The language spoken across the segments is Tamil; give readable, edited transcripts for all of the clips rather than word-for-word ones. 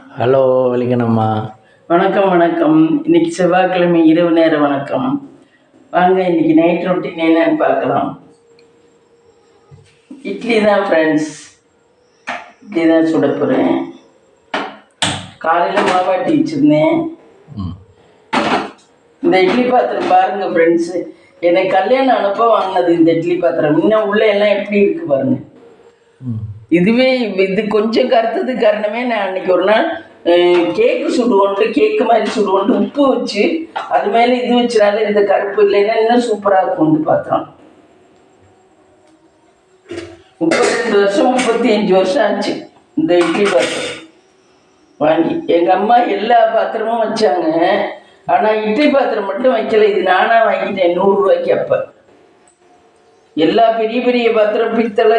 ஹலோ வலிக்கணம்மா. வணக்கம் வணக்கம். இன்னைக்கு செவ்வாய்க்கிழமை இரவு நேர வணக்கம். வாங்க இன்னைக்கு நைட் ரொட்டீன் என்னன்னு பார்க்கலாம். இட்லி தான் ஃப்ரெண்ட்ஸ், இட்லி தான் சுட போகிறேன். காலையில் மாவாட்டி வச்சுருந்தேன். இந்த இட்லி பாத்திரம் பாருங்க ஃப்ரெண்ட்ஸு, எனக்கு கல்யாணம் அனுப்ப வாங்கினது இந்த இட்லி பாத்திரம். இன்னும் உள்ள எல்லாம் எப்படி இருக்கு பாருங்க. இதுவே இது கொஞ்சம் கருத்தது காரணமே நான் அன்னைக்கு ஒரு நாள் கேக்கு சுடுவோன்ட்டு, கேக்கு மாதிரி சுடுவோன்ட்டு உப்பு வச்சு அது மேலே இது வச்சுனால இந்த கருப்பு இல்லைன்னா இன்னும் சூப்பராக இருக்கும்னு பாத்திரம். 32 வருஷம் 35 வருஷம் ஆச்சு இந்த இட்லி பாத்திரம் வாங்கி. எங்கள் அம்மா எல்லா பாத்திரமும் வச்சாங்க, ஆனால் இட்லி பாத்திரம் மட்டும் வைக்கல. இது நானாக வாங்கிட்டேன் 100 ரூபாய்க்கு. அப்போ எல்லா பெரிய பெரிய பாத்திரம் பித்தளை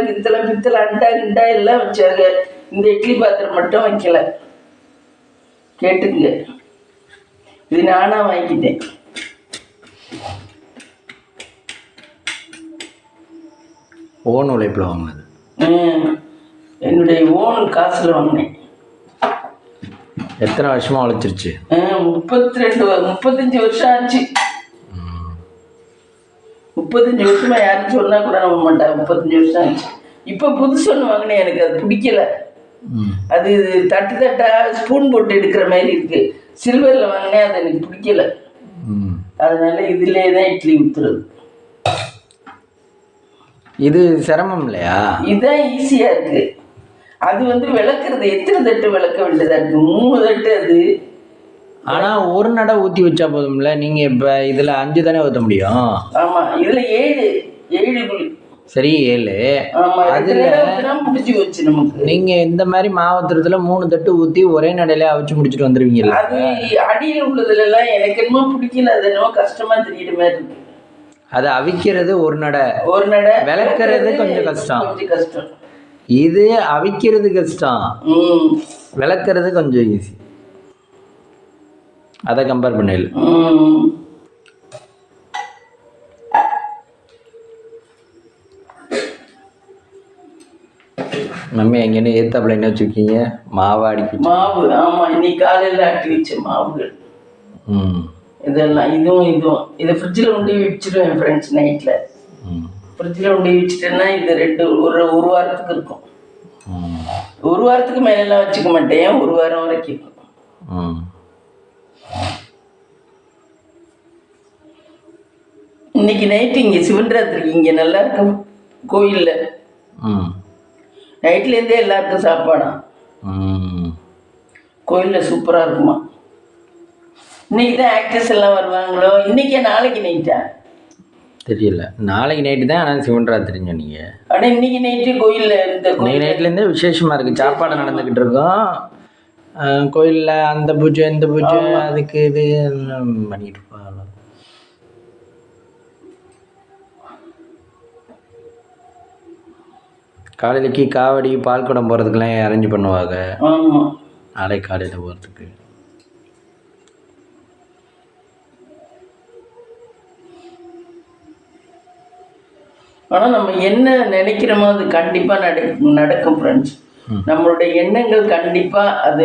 அண்டா கிண்டா எல்லாம் வச்சாங்க. இந்த இட்லி பாத்திரம் மட்டும் வைக்கல. கேட்டுங்க, இது நானா வாங்கிட்டேன். ஓன் உழைப்பில் வாங்கினது. என்னுடைய ஓன் காசில் வாங்கினேன். எத்தனை வருஷமாக உழைச்சிருச்சு? 35 வருஷம் ஆச்சு. 35 வருஷமா யாரும் சொன்னா கூட நம்ப மாட்டாங்க. 35 வருஷம் ஆச்சு. இப்போ புதுசு ஒன்று வாங்கினேன், எனக்கு அது பிடிக்கல. அது தட்டா ஸ்பூன் போட்டு எடுக்கிற மாதிரி இருக்கு. சில்வரில் வாங்கினேன், அது எனக்கு பிடிக்கல. அதனால இதுலேயே தான் இட்லி ஊற்றுறது. இது சிரமம் இல்லையா? இதுதான் ஈஸியாக இருக்கு. அது விளக்குறது எத்தனை தட்டு விளக்க வேண்டியதா இருக்கு? 3 தட்டு அது. ஆனால் ஒரு நடை ஊற்றி வச்சா போதும்ல. நீங்கள் இப்போ இதில் 5 தானே ஊற்ற முடியும். ஆமாம், இதில் 7 குழி. சரி 7. அதில் முடிச்சு வச்சு நமக்கு நீங்கள் இந்த மாதிரி மாவத்திரத்தில் 3 தட்டு ஊற்றி ஒரே நடையில அவிச்சு முடிச்சுட்டு வந்துடுவீங்களா? அது அடியில் உள்ளதுலாம் எனக்கு என்னமோ பிடிக்கல. அது என்னமோ கஷ்டமாக தெரியுற மாதிரி இருக்கு. அது அவிக்கிறது ஒரு நடை, விளக்குறது கொஞ்சம் கஷ்டம். இது அவிக்கிறது கஷ்டம், விளக்குறது கொஞ்சம் ஈஸி. அதை கம்பேர் பண்ணல. மம்மி எங்கன்னு ஏத்தாப்புல என்ன வச்சுருக்கீங்க? மாவு அடிக்க மாவு. ஆமாம், இன்னைக்கு காலையில் ஆட்டி வச்ச மாவுகள் இதெல்லாம். இதுவும் இதை ஃப்ரிட்ஜில் கொண்டு வச்சுருவேன் ஃப்ரெண்ட்ஸ். நைட்டில் ஃப்ரிட்ஜில் கொண்டு வச்சுட்டேன்னா இது ஒரு வாரத்துக்கு இருக்கும். ஒரு வாரத்துக்கு மேலெல்லாம் வச்சுக்க மாட்டேன், ஒரு வாரம் வரைக்கும் இருக்கும். இன்னைக்கு நைட்டு இங்கே சிவன்ராத்திரிக்கு இங்கே நல்லா இருக்கும் கோயிலில். நைட்லேருந்தே எல்லாருக்கும் சாப்பாடாம். கோயிலில் சூப்பராக இருக்குமா. இன்னைக்கு தான் ஆக்டர்ஸ் எல்லாம் வருவாங்களோ? இன்னைக்கே நாளைக்கு நைட்டா தெரியல. நாளைக்கு நைட்டு தான். ஆனால் சிவன்ராத்திரின்னு சொன்னீங்க. ஆனால் இன்னைக்கு நைட்டு கோயிலில் இன்னைக்கு நைட்லேருந்தே விசேஷமாக இருக்குது. சாப்பாடு நடந்துக்கிட்டு இருக்கோம் கோயிலில். அந்த பூஜை இந்த பூஜை அதுக்கு இது பண்ணிக்கிட்டு இருப்பாங்க. காலையிலக்கு காவடி பால் குடம் போகிறதுக்கெல்லாம் அரேஞ்ச் பண்ணுவாங்க. நாளைக்கு காலையில் போகிறதுக்கு. ஆனால் நம்ம என்ன நினைக்கிறோமோ அது கண்டிப்பாக நடக்கும் ஃப்ரெண்ட்ஸ். நம்மளுடைய எண்ணங்கள் கண்டிப்பாக அது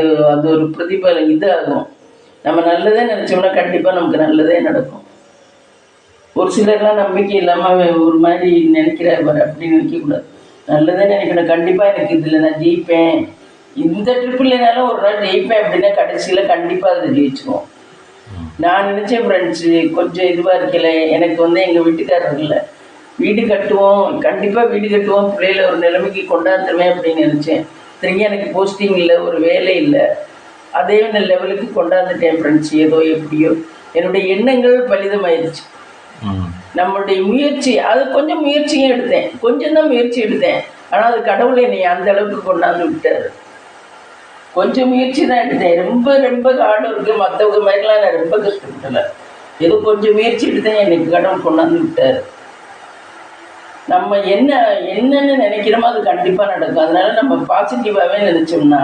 ஒரு பிரதிபலம் இதாகும். நம்ம நல்லதே நினச்சோம்னா கண்டிப்பாக நமக்கு நல்லதே நடக்கும். ஒரு சிலர்லாம் நம்பிக்கை இல்லாமல் ஒரு மாதிரி நினைக்கிறார் அப்படின்னு நினைக்கக்கூடாது. நல்லதே நினைக்கணும். கண்டிப்பாக எனக்கு இதில் நான் ஜெயிப்பேன், இந்த ட்ரிப் இல்லைனாலும் ஒரு நாள் ஜெயிப்பேன் அப்படின்னா கடைசியில் கண்டிப்பாக அதை ஜெயிச்சுக்குவோம். நான் நினச்சேன் ஃப்ரெண்ட்ஸு, கொஞ்சம் இதுவாக இருக்கல. எனக்கு எங்கள் வீட்டுக்காரர் இல்லை, வீடு கட்டுவோம், கண்டிப்பாக வீடு கட்டுவோம், பிள்ளைகளை ஒரு நிலைமைக்கு கொண்டாந்துருவேன் அப்படின்னு நினச்சேன். திரும்பி எனக்கு போஸ்டிங் இல்லை, ஒரு வேலை இல்லை. அதே லெவலுக்கு கொண்டாந்துட்டேன் ஃப்ரெண்ட்ஸ். ஏதோ எப்படியோ என்னுடைய எண்ணங்கள் பலிதமாயிடுச்சு. நம்மளுடைய முயற்சி, அது கொஞ்சம் முயற்சியும் எடுத்தேன், கொஞ்சம் தான் முயற்சி எடுத்தேன். ஆனால் அது கடவுளை என்னை அந்த அளவுக்கு கொண்டாந்து விட்டார். கொஞ்சம் முயற்சி தான் எடுத்தேன். ரொம்ப ஹார்டு இருக்கு. மற்றவங்க மாதிரிலாம் நான் ரொம்ப கஷ்டப்படலை. ஏதோ கொஞ்சம் முயற்சி எடுத்தேன், எனக்கு கடவுள் கொண்டாந்து விட்டார். நம்ம என்னென்னு நினைக்கிறோமோ அது கண்டிப்பாக நடக்கும். அதனால நம்ம பாசிட்டிவாகவே நினச்சோம்னா,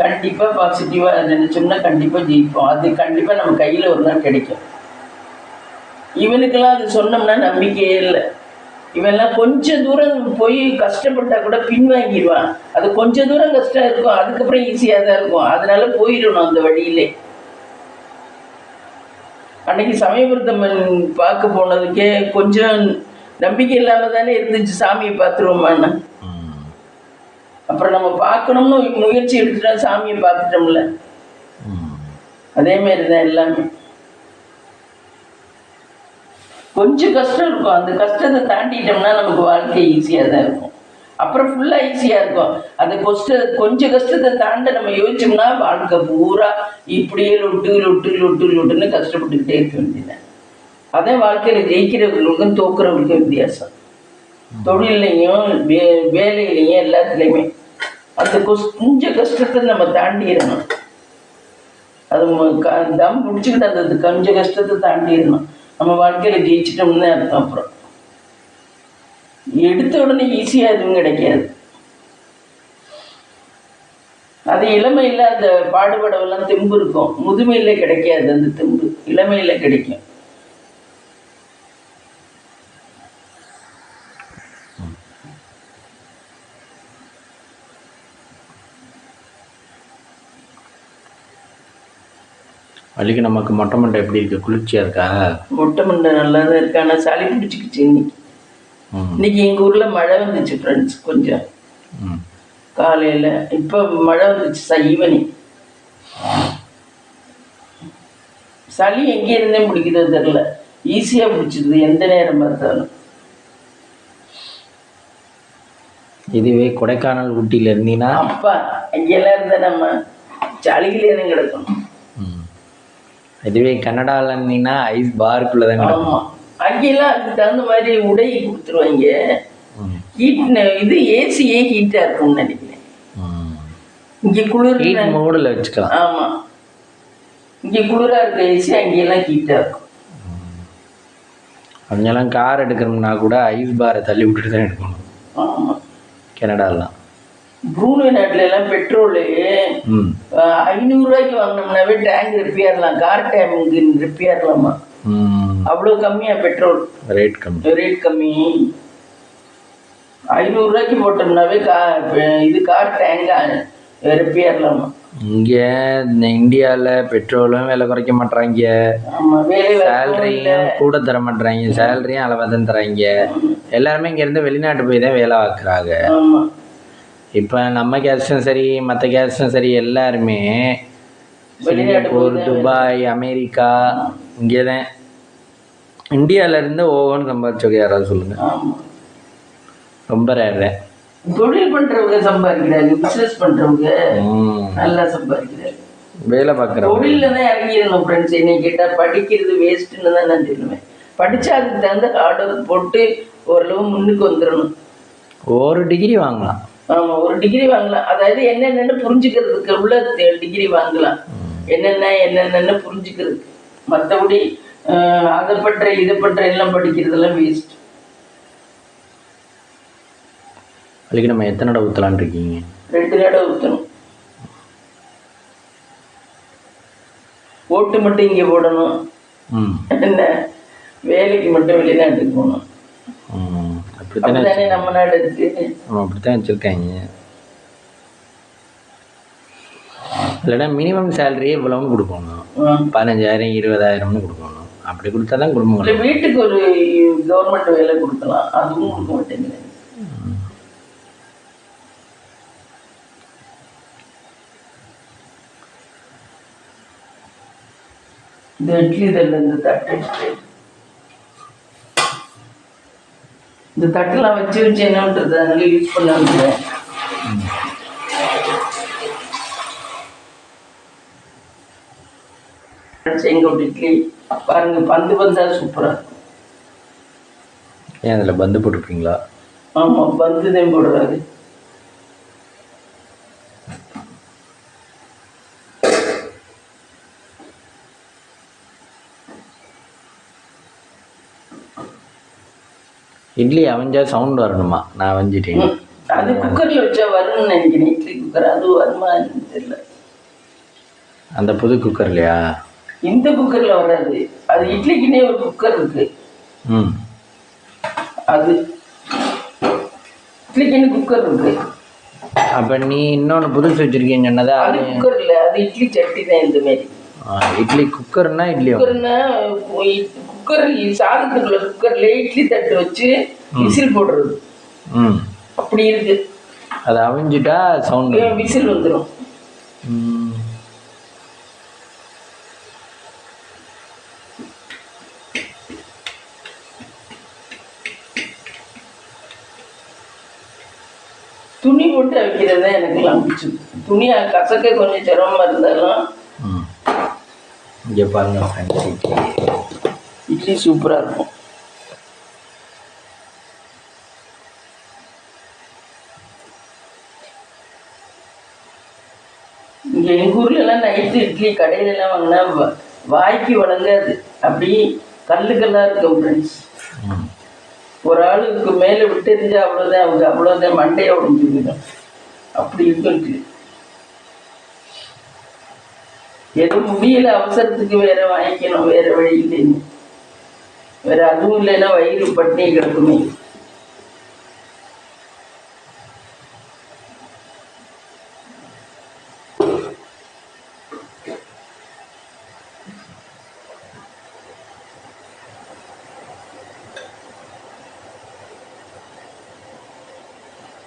கண்டிப்பாக பாசிட்டிவாக நினச்சோம்னா கண்டிப்பாக ஜெயிப்போம். அது கண்டிப்பாக நம்ம கையில் ஒரு நாள் கிடைக்கும். இவனுக்கெல்லாம் அது சொன்னோம்னா நம்பிக்கையே இல்லை. இவெல்லாம் கொஞ்சம் தூரம் போய் கஷ்டப்பட்டா கூட பின்வாங்கிடுவான். அது கொஞ்சம் தூரம் கஷ்டம் இருக்கும், அதுக்கப்புறம் ஈஸியாக தான் இருக்கும். அதனால போயிடணும் அந்த வழியிலே. அன்னைக்கு சமயபுரத்தம்மன் பார்க்க போனதுக்கே கொஞ்சம் நம்பிக்கை இல்லாமல் தானே இருந்துச்சு, சாமியை பார்த்துருவோமான்னு. அப்புறம் நம்ம பார்க்கணும்னு முயற்சி எடுத்துட்டா சாமியை பார்த்துட்டோம்ல. அதே மாதிரி தான் எல்லாமே. கொஞ்சம் கஷ்டம் இருக்கும், அந்த கஷ்டத்தை தாண்டிட்டோம்னா நமக்கு வாழ்க்கை ஈஸியாக தான் இருக்கும். அப்புறம் ஃபுல்லாக ஈஸியாக இருக்கும். அந்த கொஞ்சம் கஷ்டத்தை தாண்ட நம்ம யோசிச்சோம்னா வாழ்க்கை பூரா இப்படியே லொட்டுன்னு கஷ்டப்பட்டுக்கிட்டே இருக்க வேண்டியது. அதே வாழ்க்கையில் ஜெயிக்கிறவர்களுக்கும் தோக்குறவங்களுக்கும் வித்தியாசம். தொழிலையும் வேலையிலையும் எல்லாத்துலேயுமே அந்த கொஞ்சம் கஷ்டத்தை நம்ம தாண்டிடணும். அது தம் பிடிச்சிக்கிட்டு அந்த கொஞ்சம் கஷ்டத்தை தாண்டிடணும். நம்ம வாழ்க்கையில் ஜெயிச்சிட்டோம்னு அர்த்தம். அப்புறம் எடுத்த உடனே ஈஸியாக எதுவும் கிடைக்காது. அது இளமையில் அந்த பாடுபடவெல்லாம் தெம்பு இருக்கும், முதுமையில் கிடைக்காது. அந்த தெம்பு இளமையில் கிடைக்கும். வலிக்கு நமக்கு மொட்டை மண்டை எப்படி இருக்கு? குளிர்ச்சியாக இருக்கா? மொட்டை மண்டை நல்லா தான் இருக்கு, ஆனால் சளி பிடிச்சிக்கிச்சு இன்னைக்கு. இன்னைக்கு எங்கள் ஊரில் மழை வந்துச்சு ஃப்ரெண்ட்ஸ், கொஞ்சம் காலையில். இப்போ மழை வந்துச்சு ஈவினிங். சளி எங்கே இருந்தே பிடிக்குதோ தெரில, ஈஸியாக பிடிச்சிடுது எந்த நேரம் பார்த்தாலும். இதுவே கொடைக்கானல் ஊட்டியில் இருந்தீங்கன்னா அப்பா அங்கெல்லாம் இருந்தால் நம்ம சளிகளே தான் கிடக்கணும். இதுவே கனடாவில் இருந்தீங்கன்னா ஐஸ் பாருக்குள்ளே தான் கிடக்கும். ஆமாம், அங்கெல்லாம் அதுக்கு தகுந்த மாதிரி உடை கொடுத்துருவாங்க. ஹீட் இது ஏசியே ஹீட்டாக இருக்கும்னு நினைக்கிறேன். இங்கே குளிர் மோடில் வச்சுக்கலாம். ஆமாம், இங்கே குளிராக இருக்க ஏசி, அங்கெல்லாம் ஹீட்டாக இருக்கும். அங்கெல்லாம் கார் எடுக்கணும்னா கூட ஐஸ் பாரை தள்ளி விட்டுட்டு தான் எடுக்கணும். ஆமாம், கனடாலாம். ப்ரூனே நாட்டில எல்லாம் பெட்ரோலு 500 ரூபாய்க்கு வாங்கினோம்னாவே டேங்க் ரிப்பேர்லாம், கார் டேங்க் ரிப்பேர்லாமா. அவ்வளோ கம்மியா பெட்ரோல் ரேட் கம்மி. 500 ரூபாய்க்கு போட்டோம்னாவே இது கார் டேங்க் ரிப்பேர்லாமா. இங்கே இந்தியாவில் பெட்ரோலும் விலை குறைக்க மாட்றாங்க, சேலரியும் கூட தர மாட்றாங்க, சேலரியும் அளவாக தான் தராங்க. எல்லாருமே இங்கேருந்து வெளிநாட்டு போய் தான் வேலை பார்க்குறாங்க. இப்போ நம்ம கேஸ்டும் சரி, மற்ற கேஸ்டும் சரி, எல்லாருமே சிங்கப்பூர், துபாய், அமெரிக்கா, இங்கே தான். இந்தியாவிலேருந்து ஓவன் சம்பாதிச்சவங்க யாராவது சொல்லுங்கள்? ரொம்ப ரேர். தொழில் பண்ணுறவங்க சம்பாதிக்கிறாங்க, பிஸ்னஸ் பண்ணுறவங்க நல்லா சம்பாதிக்கிறாங்க. வேலை பார்க்குற தொழிலில் தான் இறங்கிடணும் ஃப்ரெண்ட்ஸ். என்னை கேட்டால் படிக்கிறது வேஸ்ட்டுன்னு தான் நான் சொல்லுவேன். படித்தா அதுக்கு தகுந்த ஹார்ட் ஒர்க் போட்டு ஓரளவு முன்னுக்கு வந்துடணும். ஒரு டிகிரி வாங்கலாம். ஆமாம், ஒரு டிகிரி வாங்கலாம். அதாவது என்னென்னு புரிஞ்சுக்கிறதுக்கு உள்ள டிகிரி வாங்கலாம். என்னென்னு புரிஞ்சுக்கிறதுக்கு. மற்றபடி அதை பற்ற இதை பற்ற எல்லாம் படிக்கிறதெல்லாம் வேஸ்ட். அதுக்கு நம்ம எத்தனை இடம் ஊற்றலான் இருக்கீங்க? 2 இடம் ஊற்றணும். ஓட்டு மட்டும் இங்கே போடணும், என்ன வேலைக்கு மட்டும் வெளிநாட்டுக்கு போகணும். அப்படித்தானே நம்ம நாடு இருக்கு. அப்படித்தான் வச்சுருக்காங்க. இல்லைன்னா மினிமம் சேலரியே இவ்வளவுன்னு கொடுக்கணும். 15,000 20,000 கொடுக்கணும். அப்படி கொடுத்தா தான் குடும்பம். வீட்டுக்கு ஒரு கவர்மெண்ட் வேலை கொடுக்கலாம், அதுவும் கொடுக்க மாட்டேங்குது. இந்த இட்லி தட்டில் இந்த தட்டெல்லாம் வச்சு என்ன பண்ணுறது, அதனால யூஸ் பண்ண முடியல. செங்கோட்டு இட்லி பாருங்க, பந்து பந்தா சூப்பராக இருக்கும். ஏன் அதில் பந்து போட்டுருக்கீங்களா? ஆமாம், பந்து தான் போடுறாரு. இட்லி அவஞ்சா சவுண்ட் வரணுமா? நான் அவஞ்சிட்டேன். அது குக்கரில் வச்சா வரும்னு நினைக்கிறேன், இட்லி குக்கர். அது வருமா தெரியல. அந்த புது குக்கர்லையா? இந்த குக்கரில் வராது. அது இட்லிக்குன்னே ஒரு குக்கர் இருக்கு. அது இட்லிக்குன்னு குக்கர் இருக்கு. அப்போ நீ இன்னொன்று புதுசு வச்சுருக்கீன்னு சொன்னதா? அது குக்கர் இல்லை, அது இட்லி சட்டி தான். இந்த மாதிரி இட்லி குக்கர்னா இட்லி குக்கர்னா குக்கர் சாதத்துக்குள்ள குக்கர்ல இட்லி தட்டு வச்சு விசில் போடுறது. அப்படி இருக்கு. அது அவிஞ்சிட்டா சவுண்ட் விசில் வந்துடும். துணி போட்டு வைக்கிறது தான் எனக்குலாம் பிடிச்சது. துணி கசக்க கொஞ்சம் சிரமமாக இருந்தாலும். இங்கே பாருங்க ஃப்ரெண்ட்ஸ், இட்லி சூப்பராக இருக்கும். இங்கே எங்கள் ஊர்லலாம் நைட்டு இட்லி கடையிலலாம் வாங்கினா வாய்க்கு வழங்காது, அப்படி கல்லுக்கெல்லாம் இருக்கும் ஃப்ரெண்ட்ஸ். ஒரு ஆளுக்கு மேலே விட்டு எரிஞ்சா அவ்வளோதான், அவங்க அவ்வளோதான் மண்டையை உடஞ்சி போயிடும். அப்படி இருக்கு. எதுவும் முடியல, அவசரத்துக்கு வேற வாங்கிக்கணும், வேற வழி இல்லைன்னு. வேற அதுவும் இல்லைன்னா வயிறு பட்டினி கிடக்குமே.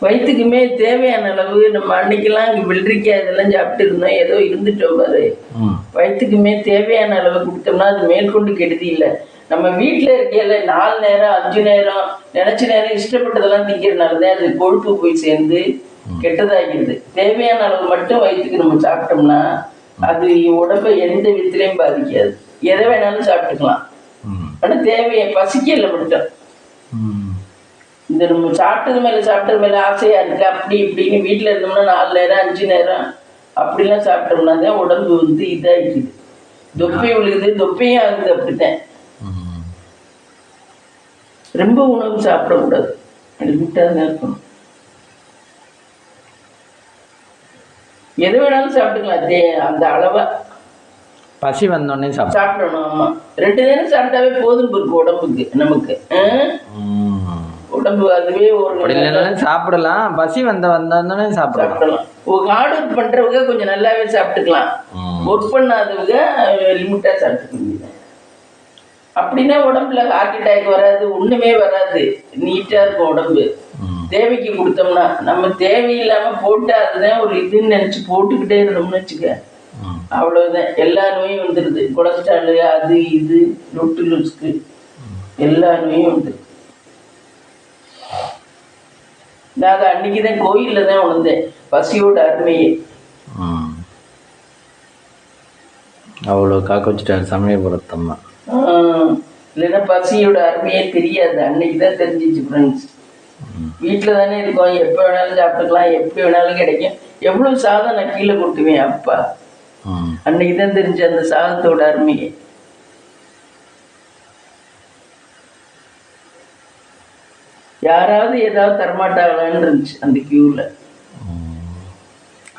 வயிற்றுக்குமே தேவையான அளவு நம்ம அன்னைக்கெல்லாம் வெள்ளரிக்காய் இதெல்லாம் சாப்பிட்டு இருந்தோம், ஏதோ இருந்துட்டோம் பாரு. வயிற்றுக்குமே தேவையான அளவு கொடுத்தோம்னா அது மேற்கொண்டு கெடுதி இல்லை. நம்ம வீட்டில் இருக்கையில 4 நேரம் 5 நேரம் நினச்ச நேரம் இஷ்டப்பட்டதெல்லாம் திங்கிறதுனாலதான் அது கொழுப்பு போய் சேர்ந்து கெட்டதாகிடுது. தேவையான அளவு மட்டும் வயிற்றுக்கு நம்ம சாப்பிட்டோம்னா அது உடம்பை எந்த விதத்துலையும் பாதிக்காது. எதை வேணாலும் சாப்பிட்டுக்கலாம். ஆனால் தேவையை பசிக்கல மட்டும். இந்த நம்ம சாப்பிட்டது மேலே ஆசையாக இருக்கு அப்படி இப்படின்னு வீட்டில் இருந்தோம்னா 4 நேரம் 5 நேரம் அப்படிலாம் சாப்பிட்டோம்னா தான் உடம்பு வந்து இதாகிடுது. தொப்பை விழுகுது, தொப்பையும் ஆகுது. அப்படித்தான். ரொம்ப உணவு சாப்பிடக்கூடாது, லிமிட்டாக தான் இருக்கணும். எது வேணாலும் சாப்பிட்டுக்கலாம், அந்த அளவா. பசி வந்தோடனே சாப்பிடணும். ஆமாம், 2 நேரம் சாப்பிட்டாவே போதும் இருக்கு உடம்புக்கு. நமக்கு உடம்பு அதுவே ஒரு சாப்பிடலாம். பசி வந்தோடனே சாப்பிடலாம். ஹார்ட் ஒர்க் பண்றவங்க கொஞ்சம் நல்லாவே சாப்பிட்டுக்கலாம். ஒர்க் பண்ணாதவங்க லிமிட்டா சாப்பிட்டுக்க. அப்படின்னா உடம்புல ஹார்ட் அட்டாக் வராது, ஒண்ணுமே வராது, நீட்டா இருக்கும் உடம்பு. தேவைக்கு கொடுத்தோம்னா, நம்ம தேவையில்லாம போட்டு அதுதான் ஒரு இதுன்னு நினைச்சு போட்டுக்கிட்டே இருந்தோம்னு வச்சுக்க, அவ்வளவுதான். எல்லா நோயும் வந்துடுது. கொலஸ்ட்ரால், அது இது, லொட்டு லூஸ்க்கு எல்லா நோயும் வந்துடுது. நான் அன்னைக்குதான் கோயில்ல தான் உணர்ந்தேன் பசியோட அருமையே. அவ்வளோ காக்க வச்சுட்டாரு சமயபுரத்தம்மா. இல்லைன்னா பசியோட அருமையே தெரியாது. அன்னைக்கு தான் தெரிஞ்சிச்சு ஃப்ரெண்ட்ஸ். வீட்டில் தானே இருக்கோம், எப்போ வேணாலும் சாப்பிட்டுக்கலாம், எப்படி வேணாலும் கிடைக்கும். எவ்வளோ சாதம் நான் கீழே கொட்டுவேன் அப்பா. அன்னைக்கு தான் தெரிஞ்சு அந்த சாதத்தோட அருமையே. யாராவது ஏதாவது தரமாட்டாங்களான்னு இருந்துச்சு அந்த கியூவில்.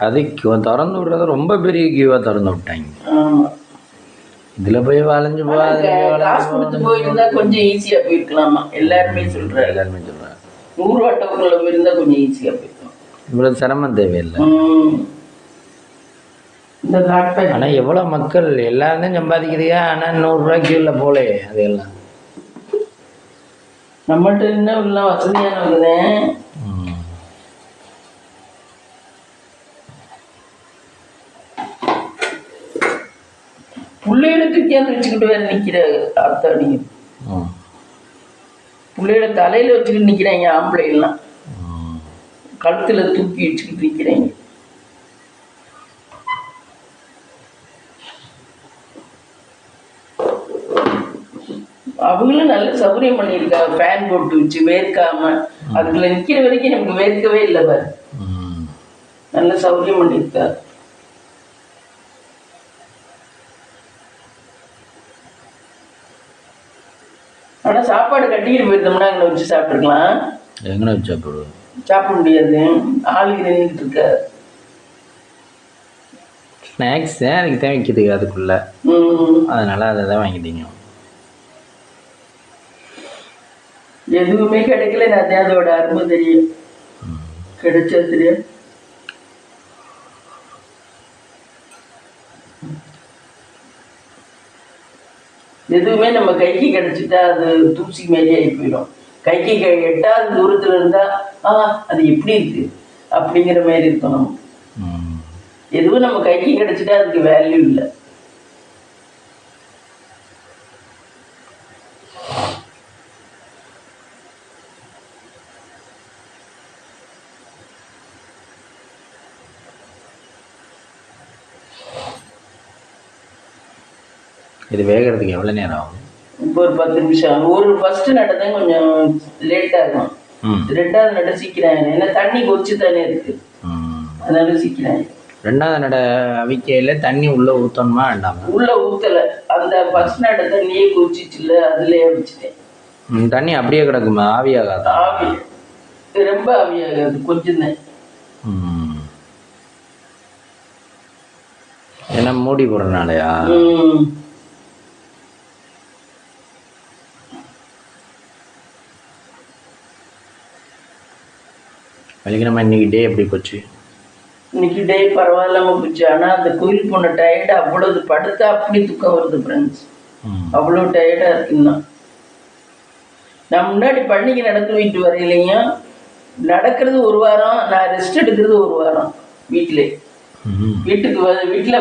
அது திறந்து விடுறது ரொம்ப பெரிய கியூவாக திறந்து விட்டாங்க. ஆமாம், இதில் போய் வளைஞ்சு காசு கொடுத்து போயிருந்தா கொஞ்சம் ஈஸியாக போயிருக்கலாமா. எல்லாருமே சொல்கிறாங்க. 100 ரூபா டோக்கன்ல போயிருந்தா கொஞ்சம் ஈஸியாக போயிருக்கலாம். இவ்வளோ சிரமம் தேவையில்லை. இந்த காட்பேட் ஆனால் எவ்வளோ மக்கள் எல்லாரும் தான் சம்பாதிக்கிறீங்க. ஆனால் 100 ரூபா கியூவில் போலே அதையெல்லாம் நம்மகிட்ட இன்னும் எல்லாம் வசதியானவங்க. பிள்ளைகளை தூக்கியாந்து வச்சுக்கிட்டு வேற நிக்கிறாங்க. ஆத்தாடிங்க, பிள்ளைகளை தலையில வச்சுக்கிட்டு நிக்கிறாங்க. ஆம்பளைலாம் கழுத்துல தூக்கி வச்சுக்கிட்டு நிக்கிறாங்க. அவங்களும் நல்ல சௌகரியம் பண்ணியிருக்காங்க. ஃபேன் போட்டு வச்சு வேர்க்காம, அதுக்குள்ள நிக்கிற வரைக்கும் நமக்கு வேர்க்கவே இல்லை பாரு. நல்ல சௌகரியம் பண்ணியிருக்காரு. ஆனா சாப்பாடு கட்டிக்கிட்டு போயிருந்தோம்னா அங்கே வச்சு சாப்பிட்டுருக்கலாம். எங்கே வச்சு சாப்பிடுவோம்? சாப்பிட முடியாது, ஆளுக்கு நின்றுட்டு இருக்காரு. ஸ்நாக்ஸ் எனக்கு தான் வைக்கிறதுக்கு அதுக்குள்ள, அதனால அதை தான் வாங்கிட்டீங்க. எதுவுமே கிடைக்கல, நான் அதோட அருமை தெரியும். கிடைச்சா தெரியாது. எதுவுமே நம்ம கைக்கு கிடைச்சிட்டா அது தூசி மாரி ஆகி போயிடும். கைக்கு எட்டாவது தூரத்துல இருந்தா அது எப்படி இருக்கு அப்படிங்கிற மாதிரி இருக்கும் நமக்கு. எதுவும் நம்ம கைக்கு கிடைச்சிட்டா அதுக்கு வேல்யூ இல்லை. இது வேகிறதுக்கு எவ்வளோ நேரம் ஆகும்? இப்போ ஒரு 10 நிமிஷம் ஆகும். ஒரு ஃபர்ஸ்ட் நட்டதான் கொஞ்சம் லேட்டாக இருக்கும். ரெண்டாவது நட சீக்கிரம், ஏன்னா தண்ணி கொதிச்சு தானே இருக்கு, அதனால சீக்கிரம். ரெண்டாவது நட அவிக்கையில் தண்ணி உள்ளே ஊற்றணுமா வேண்டாமா? உள்ளே ஊற்றலை, அந்த ஃபர்ஸ்ட் நட தண்ணியே கொதிச்சிச்சுல அதுலேயே அவிச்சிட்டேன். தண்ணி அப்படியே கிடக்குமா? ஆவியாகாதா? ஆவி ரொம்ப ஆவியாகாது, கொஞ்சம் தான். ஏன்னா மூடி போடுறனாலயா? நம்ம இன்னைக்கு டே எப்படி போச்சு? இன்னைக்கு டே பரவாயில்லாம போச்சு. ஆனால் அந்த கோயில் போன டயர்டு அவ்வளவு படுத்தா அப்படி தூக்கம் வருது ஃப்ரெண்ட்ஸ். அவ்வளோ டயர்டாக இருக்குன்னா நான் முன்னாடி பள்ளிக்கு நடந்து போயிட்டு வரையிலையும் நடக்கிறது ஒரு வாரம், நான் ரெஸ்ட் எடுக்கிறது ஒரு வாரம். வீட்டில்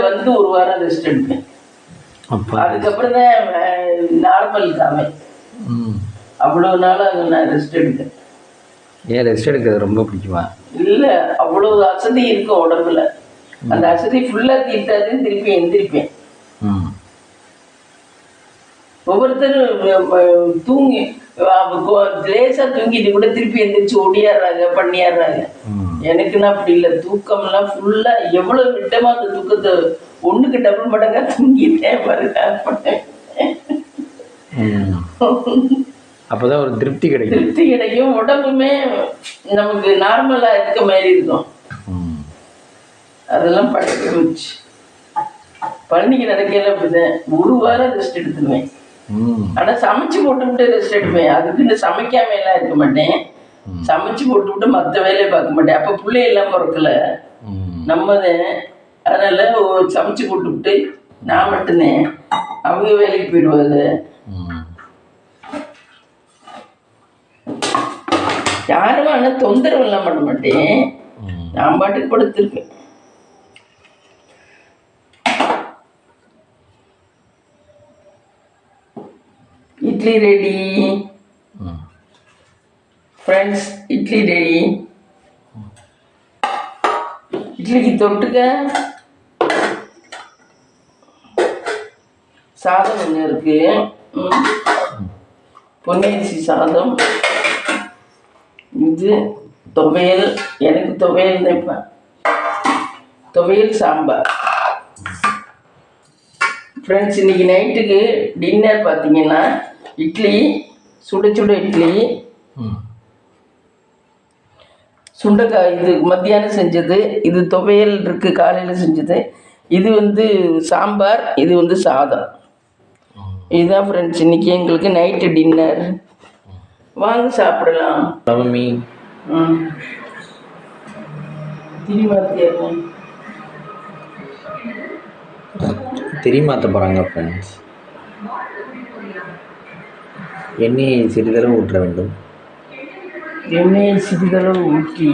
வந்து ஒரு வாரம் ரெஸ்ட் எடுப்பேன். அதுக்கப்புறம் தான் நார்மல் காமே. அவ்வளோ நாளாக நான் ரெஸ்ட் எடுப்பேன். ஏன் ரெஸ்ட் எடுக்கிறது ரொம்ப பிடிக்குமா? இல்லை, அவ்வளோ அசதி இருக்கும் உடம்புல. அந்த அசதி ஃபுல்லாக தீர்த்தாதான் திருப்பி எந்திரிப்பேன். ஒவ்வொருத்தரும் தூங்கி லேசாக தூங்கிட்டு கூட திருப்பி எந்திரிச்சு ஓடியாடுறாங்க, பண்ணியாடுறாங்க. எனக்குன்னா அப்படி இல்லை. தூக்கம்லாம் ஃபுல்லாக எவ்வளோ விட்டமா அந்த தூக்கத்தை ஒன்றுக்கு டபுள் மடங்கா தூங்கிட்டேன் பாருங்க. அப்போதான் ஒரு திருப்தி கிடைக்கும். உடம்புமே நமக்கு நார்மலா இருக்க மாதிரி இருக்கும். அதெல்லாம் பழக்க போச்சு. பழனிக்கு நடக்கையில அப்படிதான் ஒரு வாரம் ரெஸ்ட் எடுத்துருவேன். ஆனா சமைச்சு போட்டுவிட்டு ரெஸ்ட் எடுப்பேன். அதுக்குன்னு சமைக்காம எல்லாம் இருக்க மாட்டேன். சமைச்சு போட்டுவிட்டு மற்ற வேலையை பார்க்க மாட்டேன். அப்ப பிள்ளையெல்லாம் பிறக்கல, நம்மதான். அதனால சமைச்சு போட்டுவிட்டு நான் மட்டும்தான், அவங்க வேலைக்கு போயிடுவாங்க. யாரும் ஆனால் தொந்தரவு எல்லாம் பண்ண மாட்டேன். நான் பாட்டுக்கு படுத்திருக்கேன். Idli ready friends, idli ready. இட்லிக்கு தொட்டுக்க சாதம் கொஞ்சம் இருக்கு. பொன்னரிசி சாதம். இது துவையல், எனக்கு துவையல் நினைப்பேன். துவையல் சாம்பார். ஃப்ரெண்ட்ஸ், இன்னைக்கு நைட்டுக்கு டின்னர் பார்த்தீங்கன்னா இட்லி, சுட சுட இட்லி, சுண்டைக்காய். இது மத்தியானம் செஞ்சது. இது துவையல் இருக்கு, காலையில் செஞ்சது. இது வந்து சாம்பார், இது வந்து சாதம். இதுதான் ஃப்ரெண்ட்ஸ் இன்னைக்கு எங்களுக்கு நைட்டு டின்னர். வாங்க சாப்பிடலாம். திரிமாத்த போகிறாங்க ஃப்ரெண்ட்ஸ். எண்ணெயை சிறிதளவு ஊற்ற வேண்டும். எண்ணெயை சிறிதளவு ஊற்றி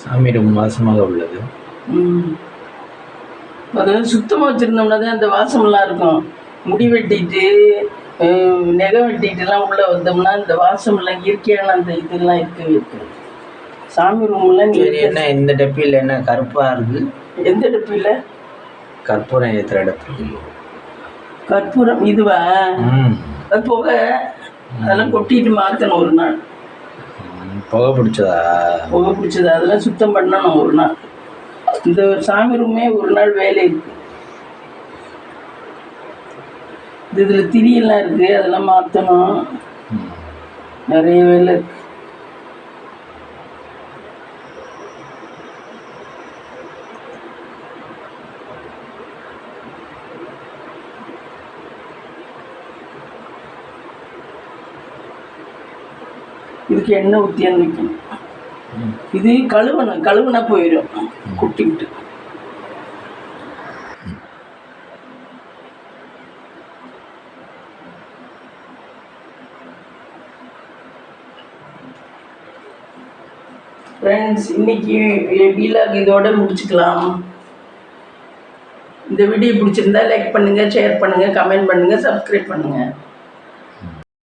சாமி ரொம்ப வாசமாக உள்ளது. அதாவது சுத்தமாக வச்சுருந்தோம்னா தான் அந்த வாசமெல்லாம் இருக்கும். முடி வெட்டிட்டு நெகை வெட்டிட்டுலாம் உள்ளே வந்தோம்னா இந்த வாசமெல்லாம் இயற்கையான அந்த இதெல்லாம் இருக்கவே இருக்குது. சாமி ரூம்லாம் சரி, என்ன இந்த டப்பியில் என்ன கருப்பாக இருக்குது? எந்த டப்பியில்? கற்பூரம் ஏற்றுற இடத்துக்கு. கற்பூரம் இதுவா? அது போக அதெல்லாம் கொட்டிட்டு மாற்றணும் ஒரு நாள். புகை பிடிச்சதா? புகை பிடிச்சதா? அதெல்லாம் சுத்தம் பண்ணணும் ஒரு நாள். இந்த சாமி ரூமே ஒரு நாள் வேலை இருக்கு. இதில் திரியெல்லாம் இருக்குது, அதெல்லாம் மாற்றணும். நிறைய வேலை இருக்கு. இதுக்கு எண்ணெய் ஊற்றியான்னு வைக்கணும். இது கழுவுனா போயிடும் குட்டிக்கிட்டு. ஃப்ரெண்ட்ஸ், இன்னைக்கு வீலாக் இதோட முடிச்சுக்கலாம். இந்த வீடியோ பிடிச்சிருந்தா லைக் பண்ணுங்கள், ஷேர் பண்ணுங்கள், கமெண்ட் பண்ணுங்கள், சப்ஸ்கிரைப் பண்ணுங்கள்.